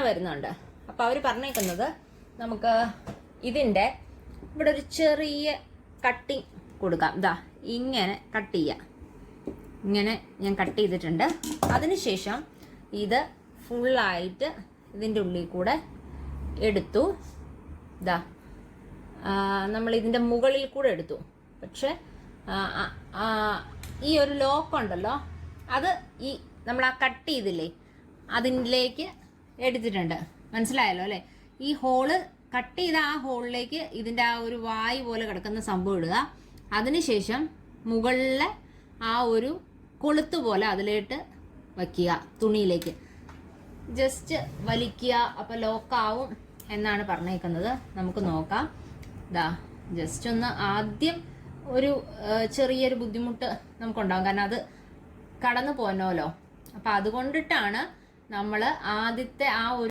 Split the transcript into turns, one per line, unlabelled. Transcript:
വരുന്നുണ്ട്. അപ്പോൾ അവർ പറഞ്ഞേക്കുന്നത് നമുക്ക് ഇതിൻ്റെ ഇവിടെ ഒരു ചെറിയ കട്ടിങ് കൊടുക്കാം. ഇതാ ഇങ്ങനെ കട്ട് ചെയ്യാം. ഇങ്ങനെ ഞാൻ കട്ട് ചെയ്തിട്ടുണ്ട്. അതിനുശേഷം ഇത് ഫുള്ളായിട്ട് ഇതിൻ്റെ ഉള്ളിൽ കൂടെ എടുത്തു. ഇതാ നമ്മൾ ഇതിൻ്റെ മുകളിൽ കൂടെ എടുത്തു. പക്ഷെ ഈ ഒരു ലോക്ക് ഉണ്ടല്ലോ, അത് ഈ നമ്മൾ ആ കട്ട് ചെയ്തില്ലേ അതിലേക്ക് എടുത്തിട്ടുണ്ട്. മനസ്സിലായല്ലോ അല്ലേ? ഈ ഹോള് കട്ട് ചെയ്ത ആ ഹോളിലേക്ക് ഇതിൻ്റെ ആ ഒരു വായ് പോലെ കിടക്കുന്ന സംഭവം ഇടുക. അതിനുശേഷം മുകളിലെ ആ ഒരു കൊളുത്ത് പോലെ അതിലേട്ട് വയ്ക്കുക, തുണിയിലേക്ക് ജസ്റ്റ് വലിക്കുക. അപ്പോൾ ലോക്കാവും എന്നാണ് പറഞ്ഞേക്കുന്നത്. നമുക്ക് നോക്കാം. ഇതാ ജസ്റ്റ് ഒന്ന് ആദ്യം ഒരു ചെറിയൊരു ബുദ്ധിമുട്ട് നമുക്കുണ്ടാകും, കാരണം അത് കടന്നു പോന്നോലോ. അപ്പം അതുകൊണ്ടിട്ടാണ് നമ്മൾ ആദ്യത്തെ ആ ഒരു